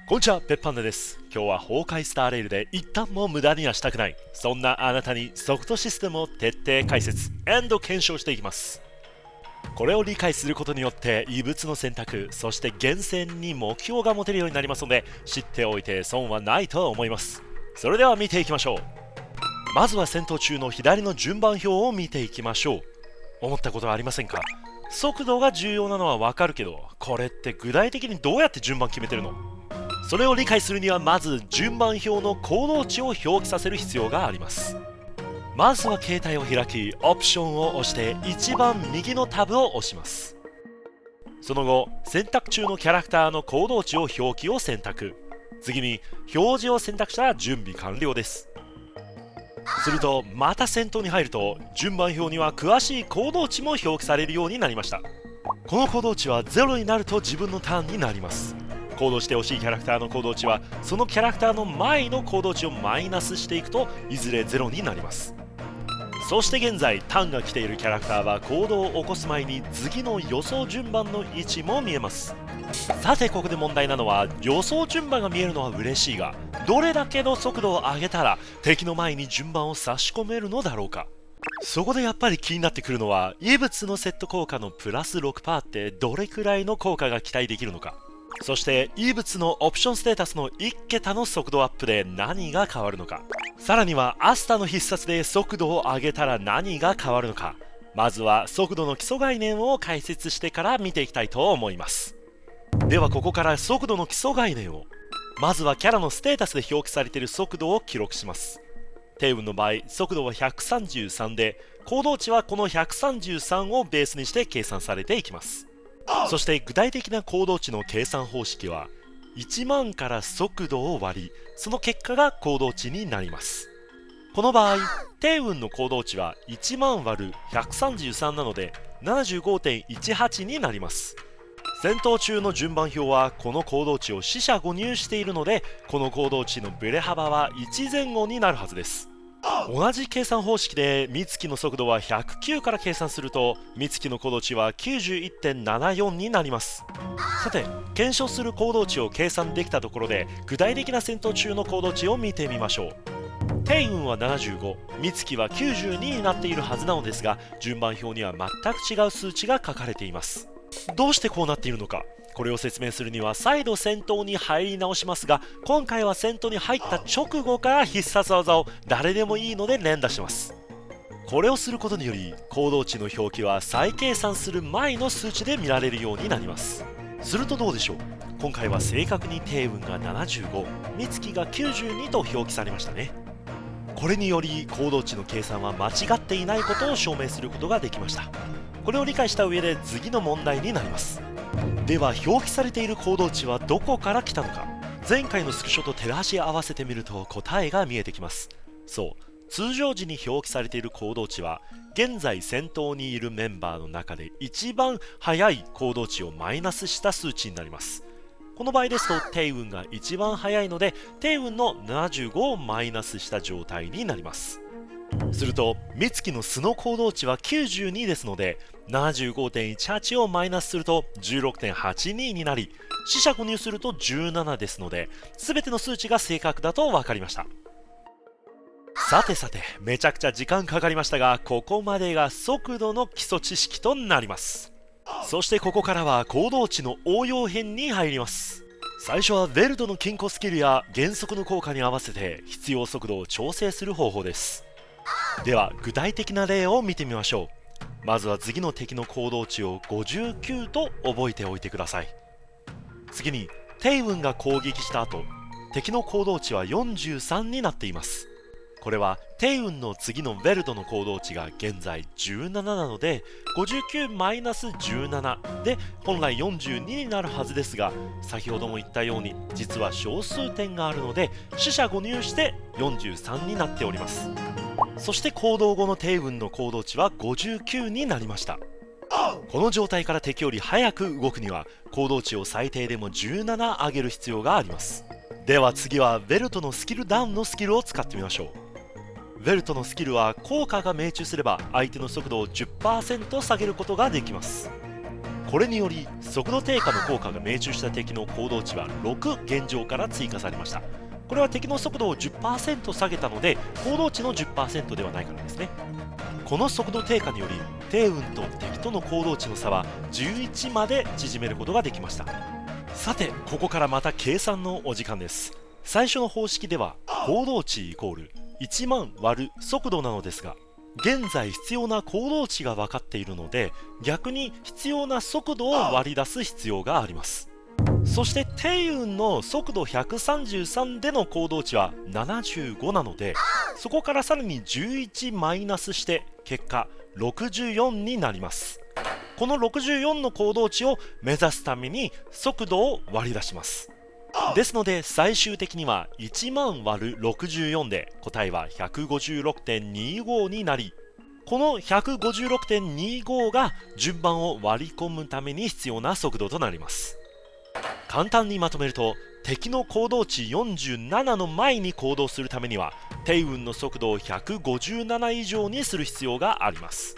こんにちは、ペッパンダです。今日は崩壊スターレールで一旦も無駄にはしたくない、そんなあなたにソフトシステムを徹底解説検証していきます。これを理解することによって異物の選択、そして厳選に目標が持てるようになりますので、知っておいて損はないと思います。それでは見ていきましょう。まずは戦闘中の左の順番表を見ていきましょう。思ったことはありませんか？速度が重要なのはわかるけど、これって具体的にどうやって順番決めてるの？それを理解するにはまず順番表の行動値を表記させる必要があります。まずは携帯を開き、オプションを押して一番右のタブを押します。その後、選択中のキャラクターの行動値を表記を選択。次に表示を選択したら準備完了です。するとまた戦闘に入ると、順番表には詳しい行動値も表記されるようになりました。この行動値は0になると自分のターンになります。行動してほしいキャラクターの行動値はそのキャラクターの前の行動値をマイナスしていくと、いずれ0になります。そして現在ターンが来ているキャラクターは行動を起こす前に次の予想順番の位置も見えます。さてここで問題なのは、予想順番が見えるのは嬉しいが、どれだけの速度を上げたら敵の前に順番を差し込めるのだろうか。そこでやっぱり気になってくるのは、異物のセット効果のプラス 6% ってどれくらいの効果が期待できるのか。そして異物のオプションステータスの1桁の速度アップで何が変わるのか。さらにはアスタの必殺で速度を上げたら何が変わるのか。まずは速度の基礎概念を解説してから見ていきたいと思います。ではここから速度の基礎概念を。まずはキャラのステータスで表記されている速度を記録します。テイウンの場合速度は133で、行動値はこの133をベースにして計算されていきます。そして具体的な行動値の計算方式は、1万から速度を割り、その結果が行動値になります。この場合テイウンの行動値は1万割る133なので 75.18 になります。戦闘中の順番表はこの行動値を四捨五入しているので、この行動値のブレ幅は1前後になるはずです。同じ計算方式で美月の速度は109から計算すると、美月の行動値は 91.74 になります。さて検証する行動値を計算できたところで、具体的な戦闘中の行動値を見てみましょう。テイウンは75、美月は92になっているはずなのですが、順番表には全く違う数値が書かれています。どうしてこうなっているのか。これを説明するには再度戦闘に入り直しますが、今回は戦闘に入った直後から必殺技を誰でもいいので連打します。これをすることにより行動値の表記は再計算する前の数値で見られるようになります。するとどうでしょう。今回は正確にテイウンが75、美月が92と表記されましたね。これにより行動値の計算は間違っていないことを証明することができました。これを理解した上で次の問題になります。では表記されている行動値はどこから来たのか。前回のスクショと照らし合わせてみると答えが見えてきます。そう、通常時に表記されている行動値は現在戦闘にいるメンバーの中で一番速い行動値をマイナスした数値になります。この場合ですとテイウンが一番速いので、テイウンの75をマイナスした状態になります。すると美月の素の行動値は92ですので、 75.18 をマイナスすると 16.82 になり、四捨五入すると17ですので、全ての数値が正確だと分かりました。さてさて、めちゃくちゃ時間かかりましたが、ここまでが速度の基礎知識となります。そしてここからは行動値の応用編に入ります。最初はヴェルドの金庫スキルや減速の効果に合わせて必要速度を調整する方法です。では具体的な例を見てみましょう。まずは次の敵の行動値を59と覚えておいてください。次にテイウンが攻撃した後、敵の行動値は43になっています。これはテイウンの次のヴェルドの行動値が現在17なので、 59-17 で本来42になるはずですが、先ほども言ったように実は小数点があるので四捨五入して43になっております。そして行動後のテイウンの行動値は59になりました。この状態から敵より早く動くには行動値を最低でも17上げる必要があります。では次はベルトのスキルダウンのスキルを使ってみましょう。ベルトのスキルは効果が命中すれば相手の速度を 10% 下げることができます。これにより速度低下の効果が命中した敵の行動値は6現状から追加されました。これは敵の速度を 10% 下げたので行動値の 10% ではないからですね。この速度低下により帝雲と敵との行動値の差は11まで縮めることができました。さてここからまた計算のお時間です。最初の方式では行動値イコール1万割る速度なのですが、現在必要な行動値が分かっているので逆に必要な速度を割り出す必要があります。そして帝雲の速度133での行動値は75なので、そこからさらに11マイナスして結果64になります。この64の行動値を目指すために速度を割り出します。ですので最終的には1万割る64で答えは 156.25 になり、この 156.25 が順番を割り込むために必要な速度となります。簡単にまとめると、敵の行動値47の前に行動するためには帝雲の速度を157以上にする必要があります。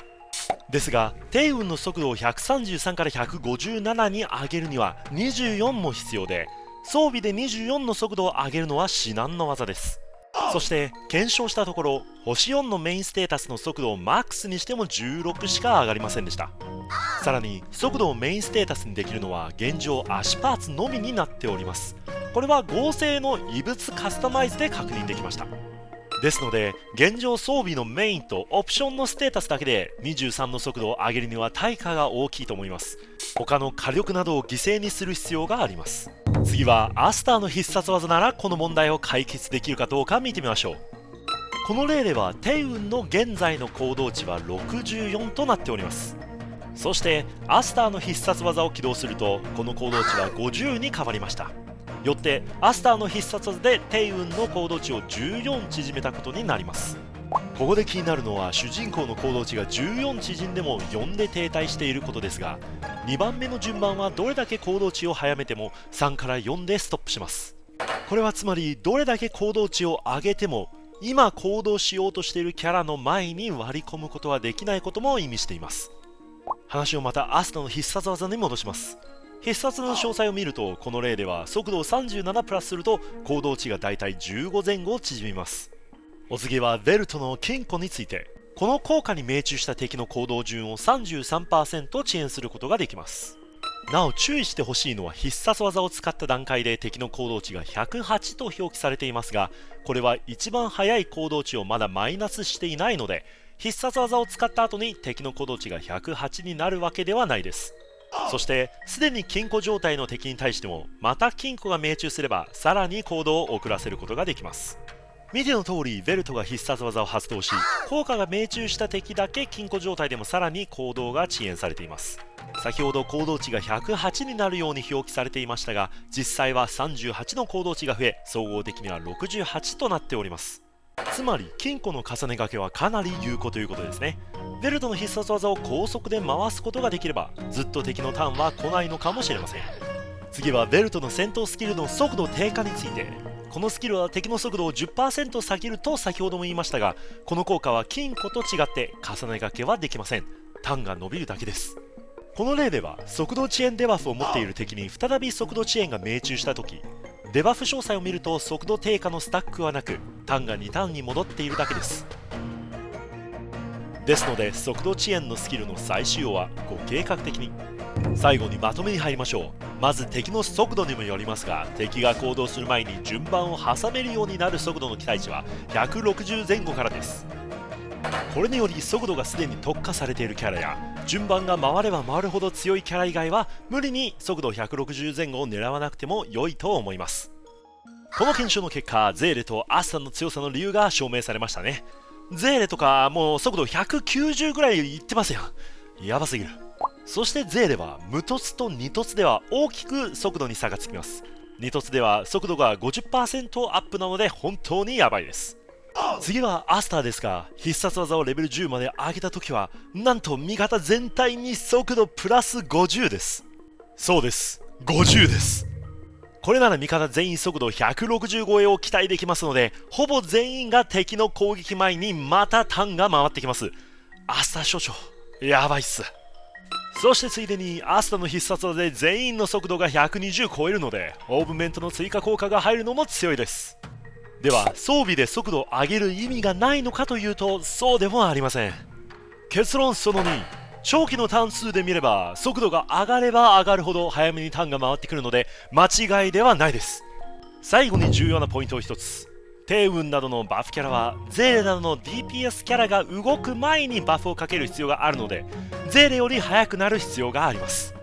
ですが帝雲の速度を133から157に上げるには24も必要で、装備で24の速度を上げるのは至難の業です。そして検証したところ、星4のメインステータスの速度をマックスにしても16しか上がりませんでした。さらに速度をメインステータスにできるのは現状足パーツのみになっております。これは合成の異物カスタマイズで確認できました。ですので現状装備のメインとオプションのステータスだけで23の速度を上げるには対価が大きいと思います。他の火力などを犠牲にする必要があります。次はアスターの必殺技ならこの問題を解決できるかどうか見てみましょう。この例では帝雲の現在の行動値は64となっております。そしてアスターの必殺技を起動するとこの行動値は50に変わりました。よってアスターの必殺技で帝雲の行動値を14縮めたことになります。ここで気になるのは主人公の行動値が14縮んでも4で停滞していることですが、2番目の順番はどれだけ行動値を早めても3から4でストップします。これはつまりどれだけ行動値を上げても今行動しようとしているキャラの前に割り込むことはできないことも意味しています。話をまたアスターの必殺技に戻します。必殺の詳細を見るとこの例では速度を37プラスすると行動値がだいたい15前後縮みます。お次はベルトの金庫について、この効果に命中した敵の行動順を 33% 遅延することができます。なお注意してほしいのは必殺技を使った段階で敵の行動値が108と表記されていますが、これは一番速い行動値をまだマイナスしていないので必殺技を使った後に敵の行動値が108になるわけではないです。そしてすでに金庫状態の敵に対してもまた金庫が命中すればさらに行動を遅らせることができます。見ての通りベルトが必殺技を発動し効果が命中した敵だけ金庫状態でもさらに行動が遅延されています。先ほど行動値が108になるように表記されていましたが実際は38の行動値が増え総合的には68となっております。つまり金庫の重ね掛けはかなり有効ということですね。ベルトの必殺技を高速で回すことができればずっと敵のターンは来ないのかもしれません。次はベルトの戦闘スキルの速度低下について、このスキルは敵の速度を 10% 下げると先ほども言いましたが、この効果は金庫と違って重ね掛けはできません。ターンが伸びるだけです。この例では速度遅延デバフを持っている敵に再び速度遅延が命中した時、デバフ詳細を見ると速度低下のスタックはなくターンが2ターンに戻っているだけです。ですので速度遅延のスキルの再使用はご計画的に。最後にまとめに入りましょう。まず敵の速度にもよりますが、敵が行動する前に順番を挟めるようになる速度の期待値は160前後からです。これにより速度がすでに特化されているキャラや順番が回れば回るほど強いキャラ以外は無理に速度160前後を狙わなくても良いと思います。この検証の結果、ゼーレとアスタの強さの理由が証明されましたね。ゼーレとかもう速度190ぐらいいってますよ。やばすぎる。そしてゼーレは無突と二突では大きく速度に差がつきます。二突では速度が 50% アップなので本当にやばいです。次はアスターですが、必殺技をレベル10まで上げた時はなんと味方全体に速度プラス50です。そうです、50です。これなら味方全員速度160超えを期待できますので、ほぼ全員が敵の攻撃前にまたターンが回ってきます。アスター所長やばいっす。そしてついでにアスタの必殺技で全員の速度が120超えるのでオーブメントの追加効果が入るのも強いです。では装備で速度を上げる意味がないのかというとそうでもありません。結論その2、長期のターン数で見れば速度が上がれば上がるほど早めにターンが回ってくるので間違いではないです。最後に重要なポイントを一つ、低運などのバフキャラはゼーレなどの DPS キャラが動く前にバフをかける必要があるのでゼーレより速くなる必要があります。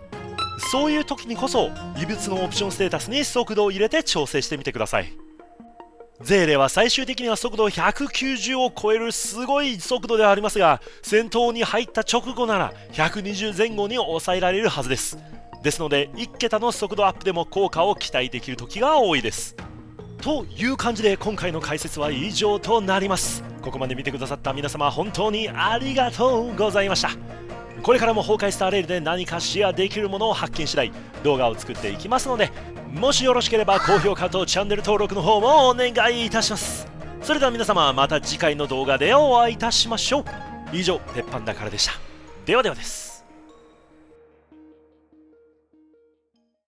そういう時にこそ異物のオプションステータスに速度を入れて調整してみてください。ゼーレは最終的には速度190を超えるすごい速度ではありますが戦闘に入った直後なら120前後に抑えられるはずです。ですので1桁の速度アップでも効果を期待できる時が多いです。という感じで今回の解説は以上となります。ここまで見てくださった皆様本当にありがとうございました。これからも崩壊スターレールで何かシェアできるものを発見次第動画を作っていきますので、もしよろしければ高評価とチャンネル登録の方もお願いいたします。それでは皆様また次回の動画でお会いいたしましょう。以上、鉄板だからでした。ではではです。